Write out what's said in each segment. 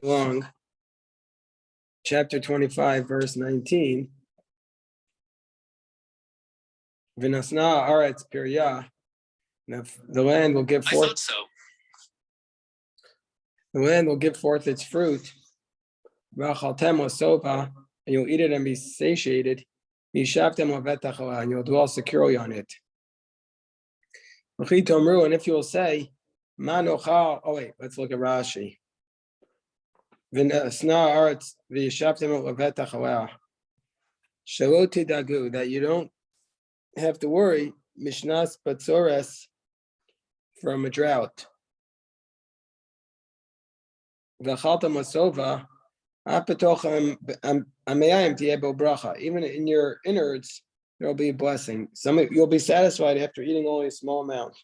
along. Chapter 25, verse 19. V'nasna aretz pirya. The land will give forth. The land will give forth its fruit. V'achaltem osova, and you'll eat it and be satiated. V'yishavtem levetach, and you'll dwell securely on it. V'chitomru, and if you will say, Ma nochal. Oh wait, let's look at Rashi. V'nasna aretz v'yishavtem levetach, shelo tidagu, that you don't have to worry, mishnas batzores, from a drought. V'chalta masova, apetochem amayim tiebo bracha. Even in your innards, there will be a blessing. You'll be satisfied after eating only a small amount.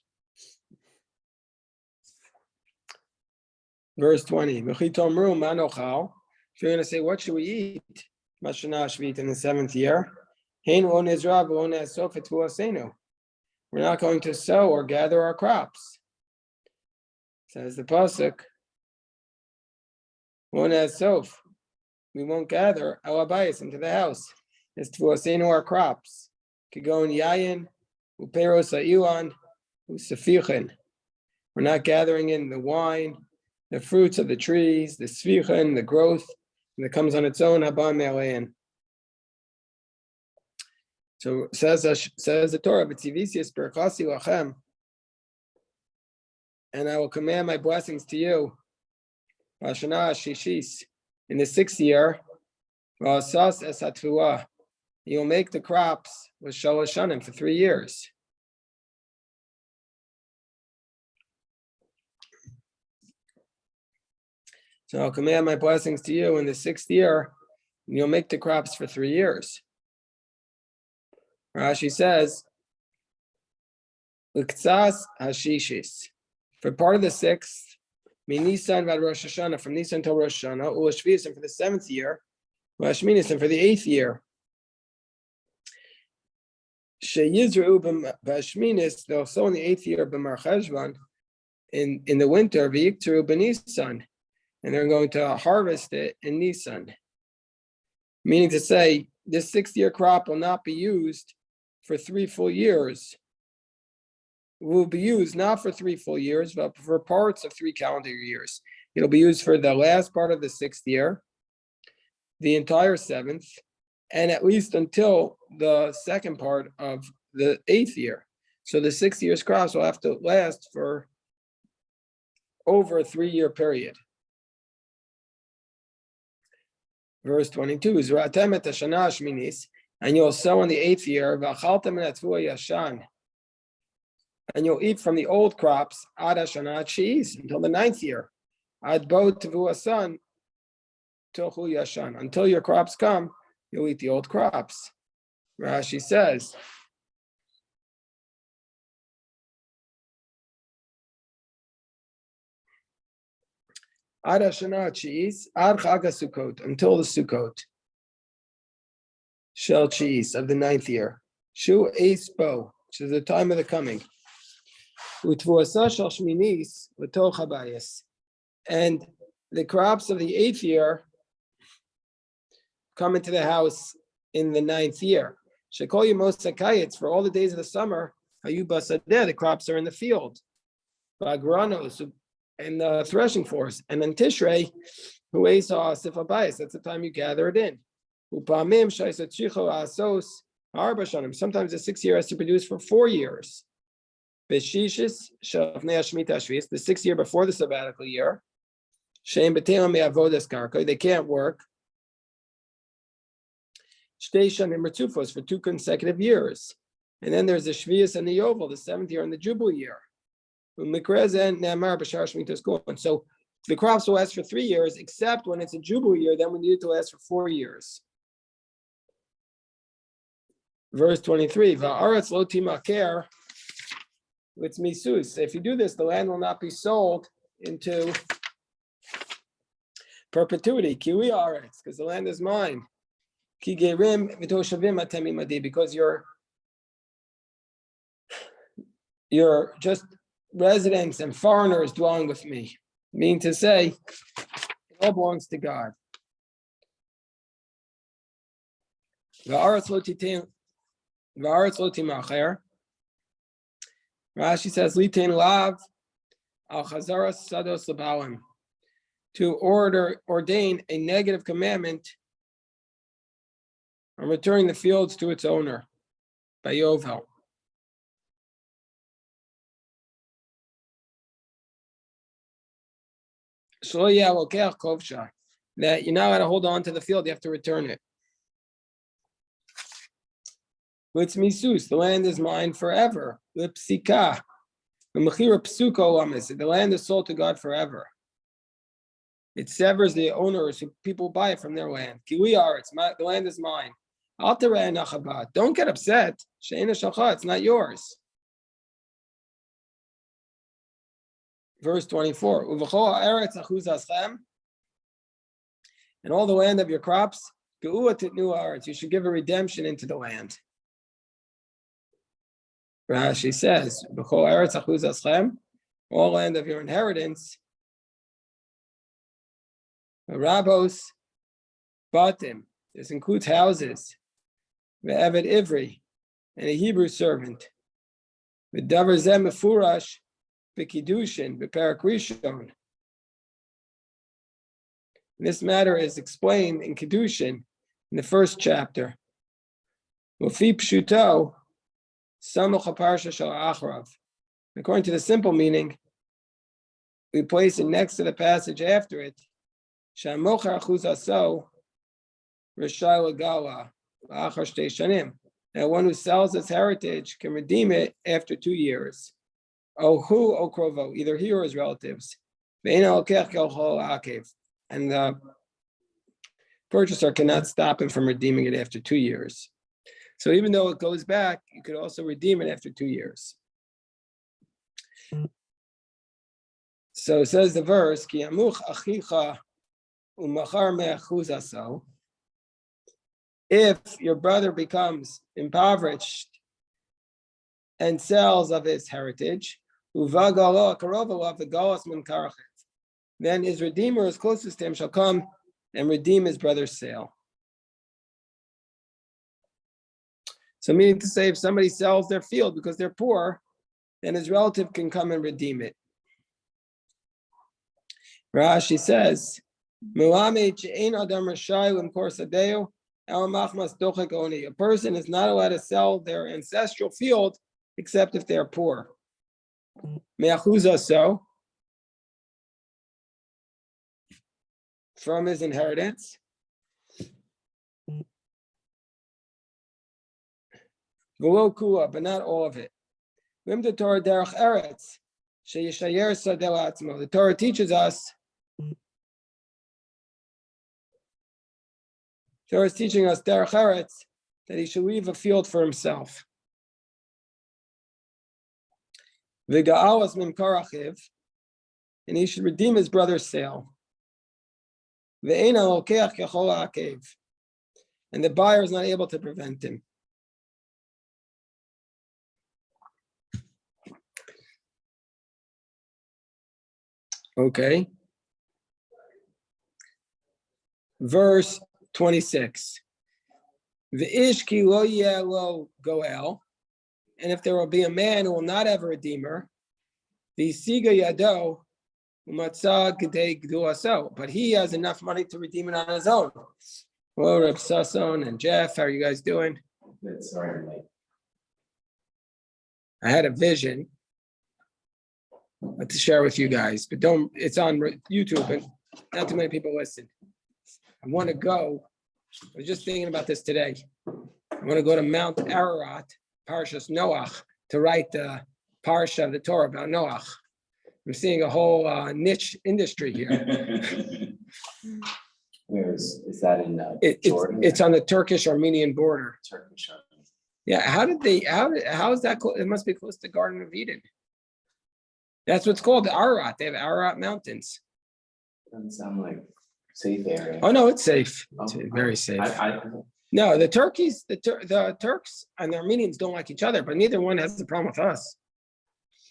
Verse 20. V'chitomru manochal. If you're going to say, what should we eat? Mashana shvit in the 7th year. We're not going to sow or gather our crops. Says the pasuk. We won't gather alabayis into the house. It's to our crops. Kigon yayin, uperos ha'ilon, usafichin. We're not gathering in the wine, the fruits of the trees, the sfichin, the growth that comes on its own. Haba me'alein. So says the Torah, "B'tzivisius berachasi lachem," and I will command my blessings to you. B'ashana shishis, in the 6th year, v'asas es hatfuah, you will make the crops with shalosh shanim for 3 years. So I'll command my blessings to you in the 6th year, and you'll make the crops for 3 years. Rashi says, "L'ktsas hashishis," for part of the 6th, Nisan vad Rosh Hashanah, from Nisan till Rosh Hashanah, Ulashvis, and for the 7th year, Lashminis, and for the 8th year. Sheyizru b'Hashminis, they'll sow in the 8th year b'Mar Cheshvan, in the winter, v'Yikteru b'Nisan, and they're going to harvest it in Nisan. Meaning to say, this 6th year crop will not be used for 3 full years. Will be used not for 3 full years, but for parts of 3 calendar years. It'll be used for the last part of the 6th year, the entire 7th, and at least until the 2nd part of the 8th year. So the 6th year's crops will have to last for over a 3-year period. Verse 22, Zeratem et hashana shminis, and you'll sow in the 8th year, v'achaltem min hatvua yashan, and you'll eat from the old crops ad hashana sheis, until the 9th year, ad bo tevuasan tochu yashan, until your crops come, you'll eat the old crops. Rashi says, ad hashana sheis ad chag Sukkot, until the Sukkot shel cheese of the 9th year. Shu eis bo, which is the time of the coming. Utvuasa shel shminis v'toch habayis, and the crops of the 8th year come into the house in the 9th year. Shekol yemos hakayitz, for all the days of the summer, hayu basadeh, the crops are in the field. Bagranos, and the threshing floors, and then Tishrei, hu eis ha'asif habayis, that's the time you gather it in. Sometimes the 6th year has to produce for 4 years. The 6th year before the sabbatical year, they can't work. For 2 consecutive years. And then there's the Shvius and the Yovel, the 7th year and the Jubilee year. And so the crops will last for 3 years, except when it's a Jubilee year, then we need it to last for 4 years. Verse 23, Va'aretz lo timaker with misus. If you do this, the land will not be sold into perpetuity. Kiwi aretz, because the land is mine. Ki gerim v'toshavim atem imadi, because you're just residents and foreigners dwelling with me. Meaning to say, It all belongs to God. Rashi says, "Litain lav al chazaras sados labalim," to ordain a negative commandment on returning the fields to its owner by Yovel. That you're not allowed to hold on to the field, you have to return it. Misus, the land is mine forever. Lipsika, the land is sold to God forever. It severs the owners who people buy it from their land. The land is mine. Don't get upset. It's not yours. Verse 24. And all the land of your crops, you should give a redemption into the land. Rashi says, all land of your inheritance, Rabos Batim, this includes houses, the Eved Ivri, and a Hebrew servant, the Davar Zem Mefurash, the Kiddushin, the Parakrishon. This matter is explained in Kiddushin in the first chapter. Mufi Pshuto, Samuch Parsha Shal Achrav. According to the simple meaning, we place it next to the passage after it. Shamochar Chuzaso Rishai Lagala Achar Shtei Shanim. That one who sells his heritage can redeem it after 2 years. Ohu Okrovo, either he or his relatives. And the purchaser cannot stop him from redeeming it after 2 years. So even though it goes back, you could also redeem it after 2 years. So it says the verse, Ki amuch achicha umachar me'achuzaso. If your brother becomes impoverished and sells of his heritage, uvagalo akarovo of the galas min karachiv, then his redeemer, as closest to him, shall come and redeem his brother's sale. So meaning to say, if somebody sells their field because they're poor, then his relative can come and redeem it. Rashi says, a person is not allowed to sell their ancestral field except if they're poor. So from his inheritance. But not all of it. The Torah teaches us, Torah is teaching us derech eretz, that he should leave a field for himself. V'ga'alas min karachiv, and he should redeem his brother's sale. Ve'ena lokeach kechol ha'akev, and the buyer is not able to prevent him. Okay. Verse 26. V'ish ki lo yeh lo goel, and if there will be a man who will not have a redeemer, v'siga yado umatzah gedei gduaso, but he has enough money to redeem it on his own. Hello, Reb Sasson and Jeff, how are you guys doing? Good, sorry, I'm late. I had a vision to share with you guys, but it's on YouTube and not too many people listen. I want to go, I was just thinking about this today. I want to go to Mount Ararat, Parshas Noach, to write the Parsha of the Torah about Noach. I'm seeing a whole niche industry here. Where is that in Jordan? It's on the Turkish-Armenian border. Turkish. Yeah, how is that close? It must be close to Garden of Eden. That's what's called the Ararat. They have Ararat Mountains. Doesn't sound like safe area. Oh no, it's safe. It's Oh, very safe. No, the Turks and the Armenians don't like each other, but neither one has the problem with us.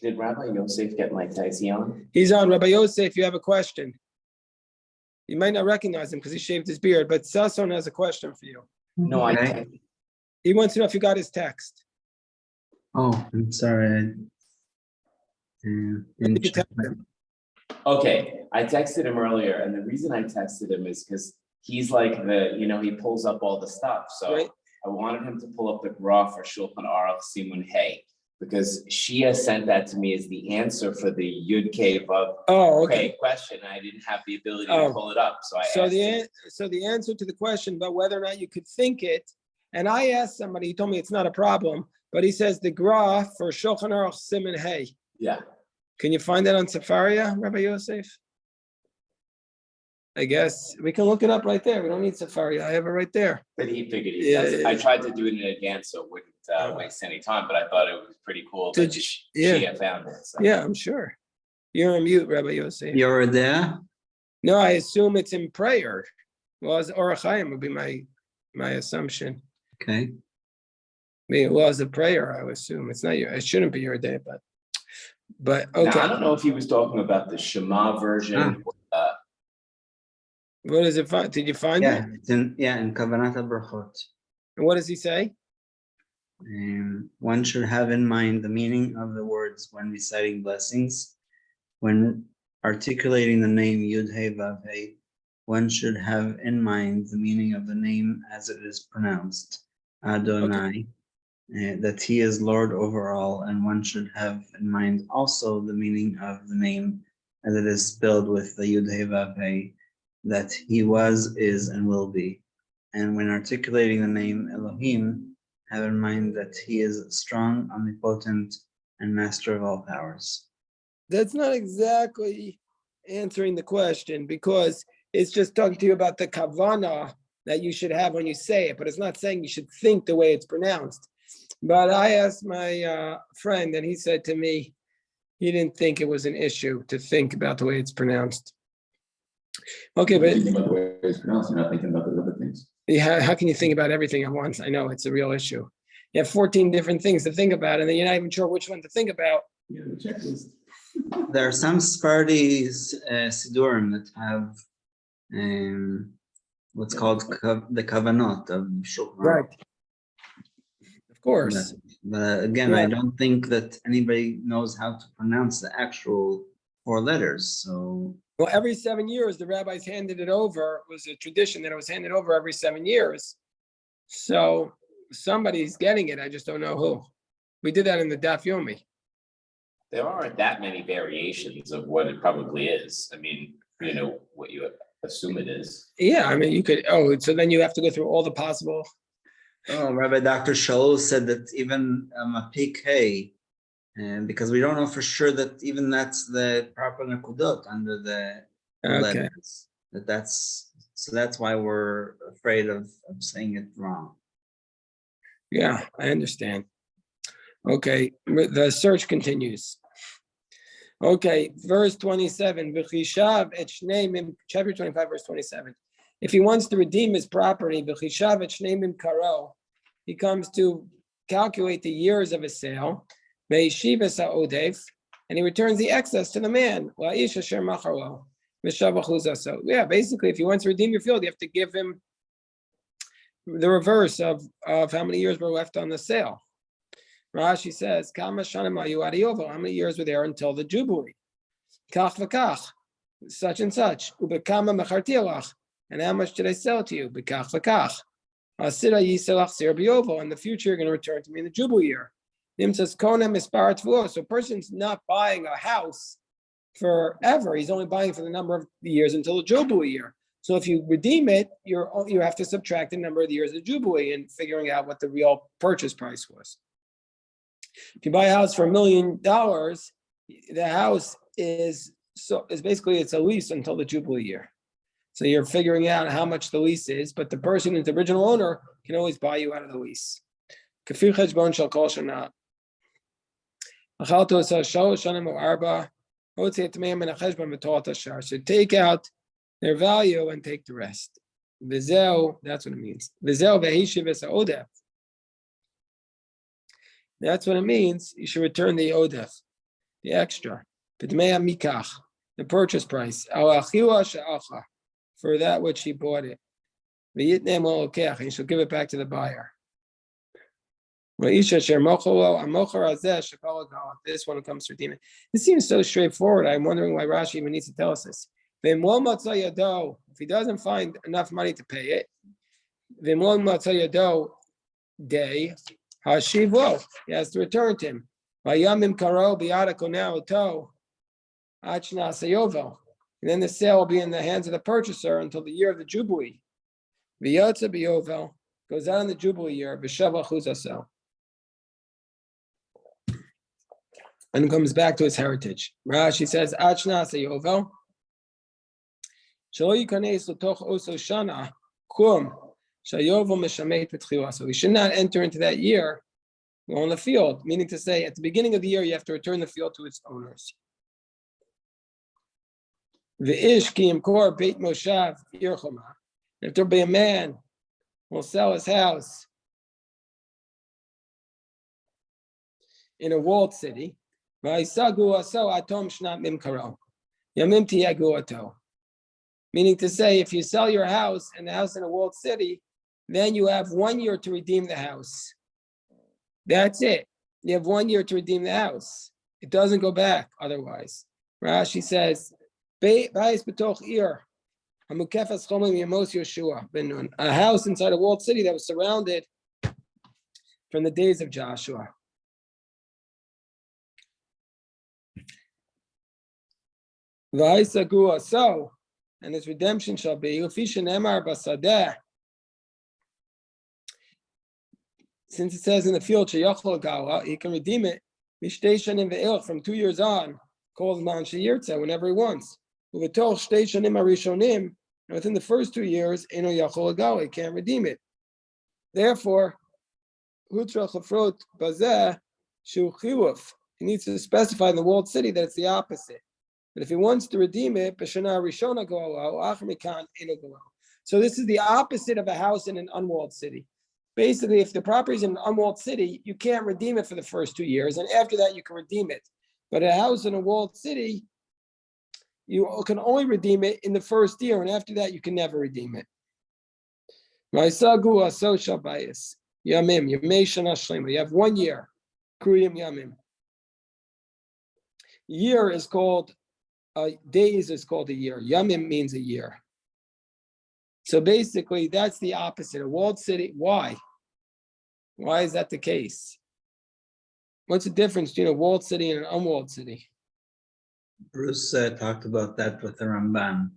Did Rabbi Yosef get like dicey on? He's on. Rabbi Yosef, you have a question. You might not recognize him because he shaved his beard, but Sasson has a question for you. No, Okay. He wants to know if you got his text. Oh, I'm sorry. You could text him. okay, I texted him earlier, and the reason I texted him is because he's like he pulls up all the stuff, so Right. I wanted him to pull up the graph for Shulchan Aruch Simun Hey, because Shia sent that to me as the answer for the Yud K Vav Oh, okay. question. I didn't have the ability Oh. to pull it up, so I So asked him. the answer to the question about whether or not you could think it, and I asked somebody, he told me it's not a problem, but he says the graph for Shulchan Aruch Siman Hey. Yeah, Can you find that on Sefaria, Rabbi Yosef? I guess we can look it up right there. We don't need Sefaria. I have it right there. but he figured he Yeah, does it. yeah, I yeah. tried to do it in advance, so it wouldn't waste any time, but I thought it was pretty cool Did that you- yeah. Shia found it. So. Yeah, I'm sure. You're on mute, Rabbi Yosef. You're there? No, I assume it's in prayer. Well, as Orach Chaim would be my assumption. Okay. I mean, it was a prayer, I would assume. It's not your, it shouldn't be your day, but Now, I okay. don't know if he was talking about the Shema version. What does it find? Did you find Yeah, it? it's in Kavanat Brachot. And what does he say? One should have in mind the meaning of the words when reciting blessings. When articulating the name Yud Hey Vav Hey, one should have in mind the meaning of the name as it is pronounced, Adonai, that he is Lord over all, and one should have in mind also the meaning of the name as it is spelled with the Yud Hey Vav Hey, that he was, is, and will be. And when articulating the name Elohim, have in mind that he is strong, omnipotent, and master of all powers. That's not exactly answering the question because it's just talking to you about the kavana that you should have when you say it, but it's not saying you should think the way it's pronounced. But I asked my friend and he said to me, he didn't think it was an issue to think about the way it's pronounced. Okay, but Thinking about the way it's pronounced, you're not thinking about the other things. yeah, how can you think about everything at once? I know it's a real issue. You have 14 different things to think about, and then you're not even sure which one to think about. You know, the checklist. There are some Sephardi Sidurim that have what's called the Kavanot of Shulchan Aruch. Right. Of course. But again, Yeah. I don't think that anybody knows how to pronounce the actual 4 letters. So Well, every 7 years, the rabbis handed it over. It was a tradition that it was handed over every 7 years. So somebody's getting it. I just don't know who. We did that in the Daf Yomi. There aren't that many variations of what it probably is. I mean, what you assume it is. Yeah, I mean, you could, so then you have to go through all the possible. Rabbi Dr. Shaul said that even a PK, and because we don't know for sure that even that's the proper nakudot under the Okay. letters. That's why we're afraid of saying it wrong. Yeah, I understand. Okay, the search continues. Okay, verse 27, V'chishav et shnei mim, chapter 25, verse 27. If he wants to redeem his property, V'chishav et shnei mim karo, he comes to calculate the years of his sale, Ve'yishivas ha'odef, and he returns the excess to the man. La'ish asher macharo, v'shavach huzaso. Yeah, basically, if he wants to redeem your field, you have to give him the reverse of how many years were left on the sale. Rashi says, "Kama shanim hayu ad yovel." How many years were there until the jubilee? Kach v'kach, such and such. Ubekama mecharti alach, and how much did I sell to you? Bekach v'kach. Asira yiselach sir b'yovel. In the future, you're going to return to me in the jubilee year. Nim says, "Kona mispar tvuos." So, a person's not buying a house forever. He's only buying for the number of the years until the jubilee year. So, if you redeem it, you have to subtract the number of the years of the jubilee and figuring out what the real purchase price was. If you buy a house for $1 million, the house is basically it's a lease until the jubilee year. So you're figuring out how much the lease is, but the person who's the original owner can always buy you out of the lease. Kafir cheshbon shel kol shana. Achalto shalosh shanim or arba. Hotze tmeim min hacheshbon v'torat hashar. So take out their value and take the rest. Vizel, that's what it means. Vizel vehishiv es ha'odef. That's what it means. You should return the odef, the extra. The purchase price. for that which he bought it. And he shall give it back to the buyer. This one comes to redeem it. This seems so straightforward. I'm wondering why Rashi even needs to tell us this. If he doesn't find enough money to pay it, day, he has to return to him. And then the sale will be in the hands of the purchaser until the year of the Jubilee. Goes out in the Jubilee year, and comes back to his heritage. Rashi says, so he should not enter into that year on the field, meaning to say, at the beginning of the year, you have to return the field to its owners. If there be a man who will sell his house in a walled city, meaning to say, if you sell your house and the house in a walled city, then you have 1 year to redeem the house. That's it. You have 1 year to redeem the house. It doesn't go back otherwise. Rashi says, a house inside a walled city that was surrounded from the days of Joshua. So, and his redemption shall be, since it says in the field, he can redeem it from 2 years on, called man sheyirtza, whenever he wants. And within the first 2 years, he can't redeem it. Therefore, he needs to specify in the walled city that it's the opposite. But if he wants to redeem it, so this is the opposite of a house in an unwalled city. Basically, if the property is in an unwalled city, you can't redeem it for the first 2 years, and after that you can redeem it. But a house in a walled city, you can only redeem it in the first year, and after that you can never redeem it. You have 1 year. Year is called days is called a year. Yamim means a year. So basically, that's the opposite. A walled city. Why? Why is that the case? What's the difference between a walled city and an unwalled city? Bruce talked about that with the Ramban.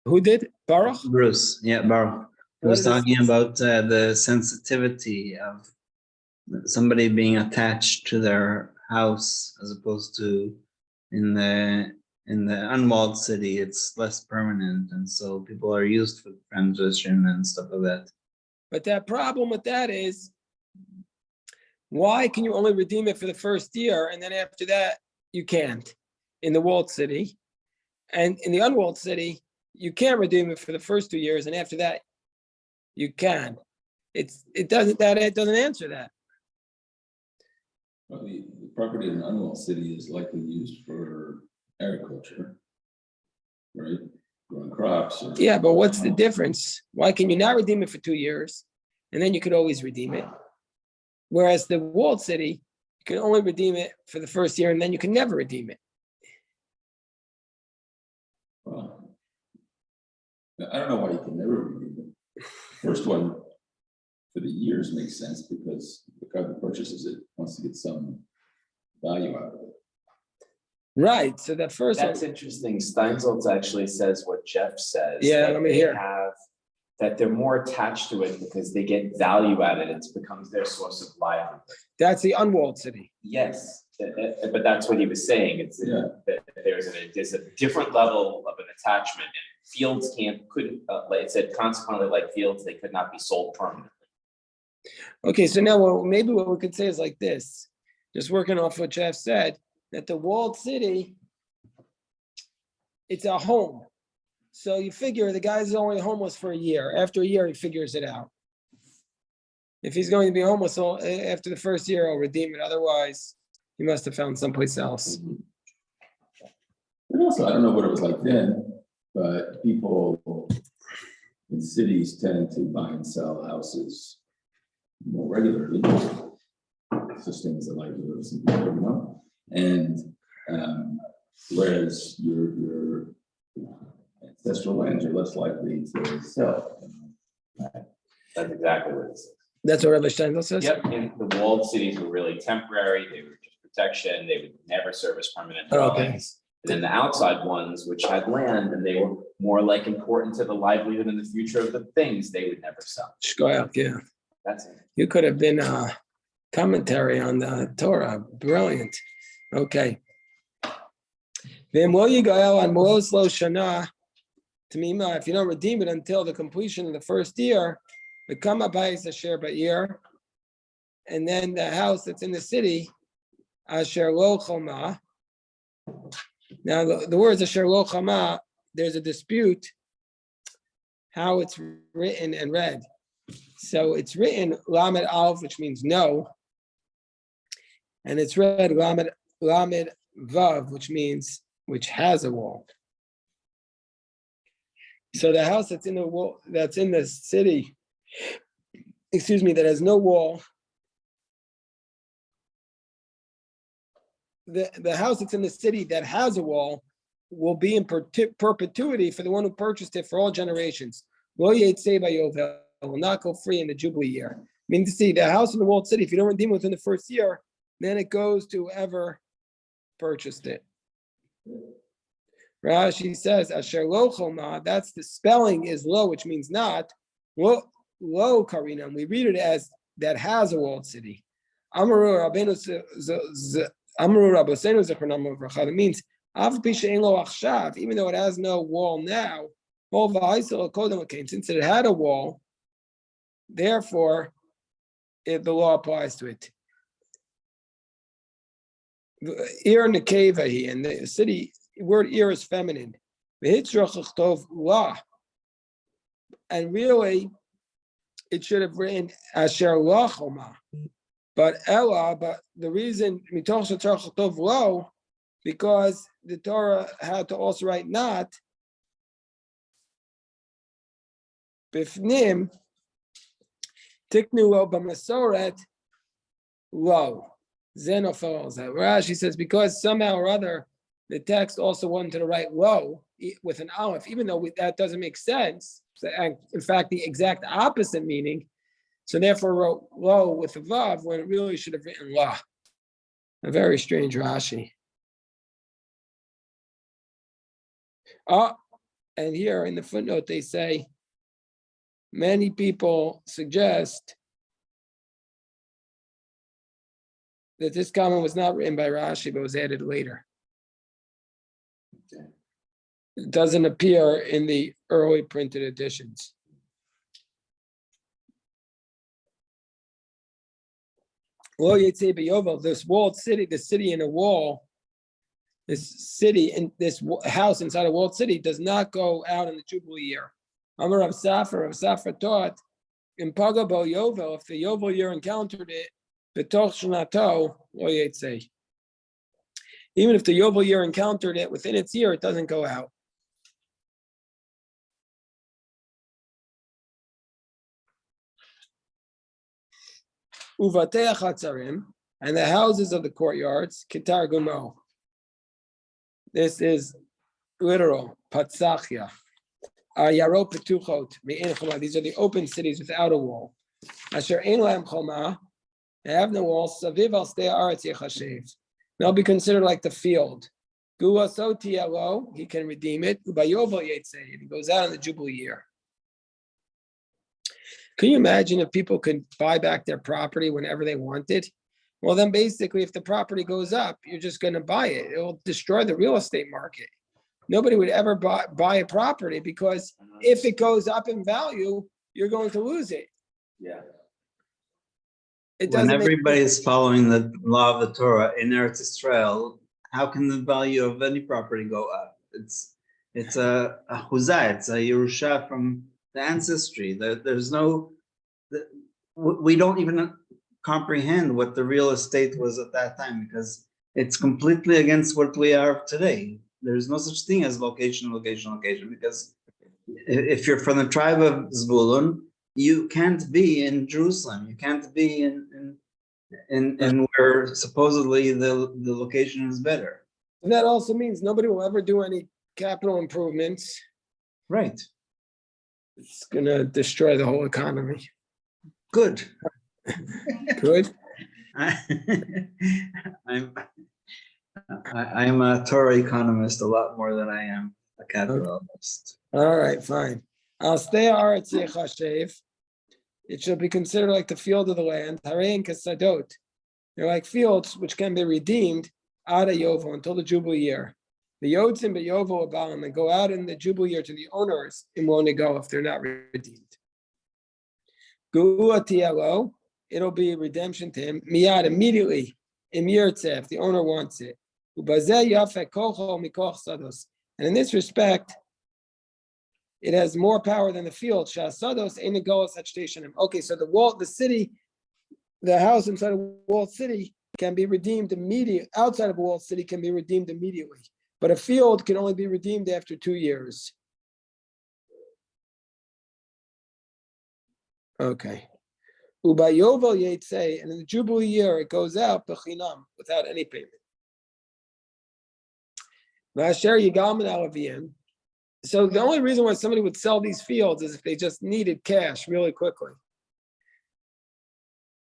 Who did? Baruch? Bruce, yeah, Baruch. He was talking about the sensitivity of somebody being attached to their house as opposed to in the unwalled city, it's less permanent, and so people are used for transition and stuff like that. But that problem with that is, why can you only redeem it for the first year, and then after that you can't? In the walled city, and in the unwalled city, you can't redeem it for the first 2 years, and after that you can. It doesn't answer that. Well, the property in an unwalled city is likely used for agriculture, right? Growing crops. Yeah, but what's the difference? Why can you not redeem it for 2 years, and then you could always redeem it? Whereas the walled city, you can only redeem it for the first year, and then you can never redeem it. Well, I don't know why you can never redeem it. First one for the years makes sense because the guy that purchases it wants to get some value out of it. Right. So that first That's interesting. Steinsaltz actually says what Jeff says. Yeah, that let me they hear. that they're more attached to it because they get value out of it. It becomes their source of livelihood. That's the unwalled city. Yes, but that's what he was saying. It's that there's a different level of an attachment, and fields like it said, consequently, like fields, they could not be sold permanently. Okay, so now maybe what we could say is like this, just working off what Jeff said, that the walled city, it's a home. So you figure the guy's only homeless for a year. After a year, he figures it out. If he's going to be homeless after the first year, he'll redeem it. Otherwise, he must have found someplace else. And also, I don't know what it was like then, but people in cities tend to buy and sell houses more regularly. Such things that like some people know. And whereas your ancestral lands are less likely to sell. That's exactly what it says. That's what Rabbi Steinfeld says? Yep, and the walled cities were really temporary, they were just protection, they would never serve as permanent Oh, okay. dwellings. And then the outside ones, which had land, and they were more like important to the livelihood and the future of the things, they would never sell. Shkoyach, yeah. That's it. You could have been commentary on the Torah. Brilliant. Okay. Then will you go on Molos Lo Shana Tamima, if you don't redeem it until the completion of the first year, become a Bais Asher Ba'ir, and then the house that's in the city, Asher Lo Choma. Now the words Asher Lo Choma, there's a dispute how it's written and read. So it's written Lamed Aleph, which means no, and it's read Lamed Vav, which has a wall. So the house that's in the wall, that's in the city, that has no wall. The house that's in the city that has a wall will be in perpetuity for the one who purchased it for all generations. Lo Yetzei Bayovel will not go free in the Jubilee year. Meaning to see the house in the walled city, if you don't redeem it within the first year, then it goes to whoever purchased it. Rashi says, Asher lo choma, that's the spelling is lo, which means not. Lo karina, we read it as that has a walled city. Amaru Rabbeinu Zechronam Uvracha. It means even though it has no wall now, since it had a wall, therefore the law applies to it. Ir nekevahi, and the city word ir is feminine. And really, it should have written asher lachoma. But the reason because the Torah had to also write not bifnim tiknu lo b'masoret lo. Rashi says because somehow or other the text also wanted to write lo with an aleph, even though that doesn't make sense. In fact, the exact opposite meaning. So therefore wrote lo with a vav when it really should have written la. A very strange Rashi. And here in the footnote they say many people suggest that this comment was not written by Rashi, but was added later. It doesn't appear in the early printed editions. This walled city, the city in a wall, this city in this house inside a walled city does not go out in the Jubilee year. Amar Rav Safra taught in Pagabo Yovel, if the Yovel year encountered it, even if the Yovel year encountered it within its year, it doesn't go out. Uvatei Chatzarim, and the houses of the courtyards, Kitar Gumo. This is literal, Patsachia. Yaro Petuchot, these are the open cities without a wall. Asher Ein Lahem Choma, they have no walls. Saviv al Stei Aretz Yechashev. They'll be considered like the field. Gua so tielo, he can redeem it. Ubayovel Yetzei, and he goes out in the Jubilee year. Can you imagine if people could buy back their property whenever they wanted? Well, then basically, if the property goes up, you're just going to buy it. It will destroy the real estate market. Nobody would ever buy a property because if it goes up in value, you're going to lose it. Yeah. When everybody is following the law of the Torah in Eretz Israel, how can the value of any property go up? It's a chuzah, it's a Yerusha from the ancestry. There's no, we don't even comprehend what the real estate was at that time because it's completely against what we are today. There's no such thing as location, because If you're from the tribe of Zvulun, you can't be in Jerusalem. You can't be in where supposedly the location is better. And that also means nobody will ever do any capital improvements. Right. It's gonna destroy the whole economy. Good. Good. I'm a Torah economist a lot more than I am a capitalist. All right, fine. I'll stay Aretz Yechashev. It shall be considered like the field of the land. Harein kasadot. They're like fields which can be redeemed Ada Yovel until the Jubilee year. The Yotzim but Yovel Abalim and go out in the Jubilee year to the owners and won't go if they're not redeemed. Geula Tielo, it'll be redemption to him. Miyad immediately in Yirtzeh if the owner wants it. Ubazeh Yafek Kocho Mikoch Sados. And in this respect, it has more power than the field. Shasados ain't a goal such station. Okay, so the city, the house inside a walled city can be redeemed immediately. Outside of a walled city can be redeemed immediately, but a field can only be redeemed after 2 years. Okay. Ubayovel Yetze, and in the Jubilee year it goes out bechinam without any payment. Vasher Yigalman Alaviyim. So the only reason why somebody would sell these fields is if they just needed cash really quickly.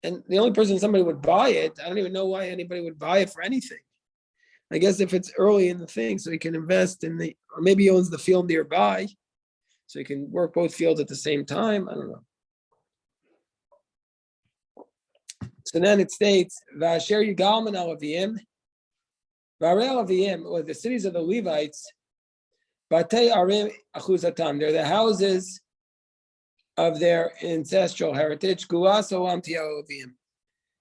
And the only person somebody would buy it, I don't even know why anybody would buy it for anything. I guess if it's early in the thing, so he can invest in or maybe he owns the field nearby, so he can work both fields at the same time. I don't know. So then it states, Vasher Yigalman Alaviyim, Varei Alaviyim, or the cities of the Levites, Batei Arim Achuzatam, they're the houses of their ancestral heritage.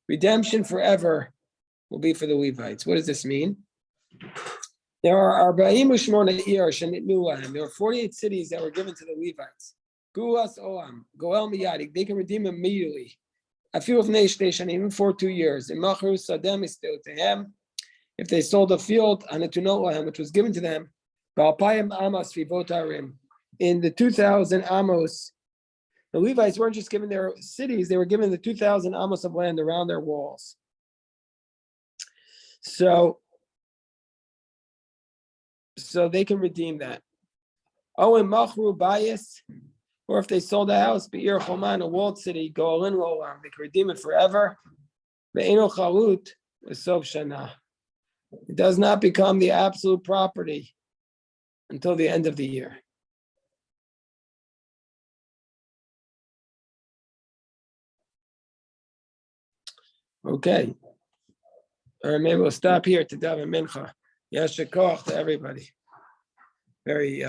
Redemption forever will be for the Levites. What does this mean? There are 48 cities that were given to the Levites. Gulas Olam, Goel Miyadi, they can redeem immediately. A few of Nation, even for 2 years. If they sold a field on a Tunot, which was given to them, in the 2000 Amos, the Levites weren't just given their cities, they were given the 2,000 amos of land around their walls. So they can redeem that. Oh, and Machru Bayis, or if they sold a house, Be'ir Choman, a walled city, Goalin Olam, they can redeem it forever. Be'eno Chalut, Sov Shana. It does not become the absolute property until the end of the year. Okay. All right, maybe we'll stop here to daven mincha. Yashar koach to everybody. Very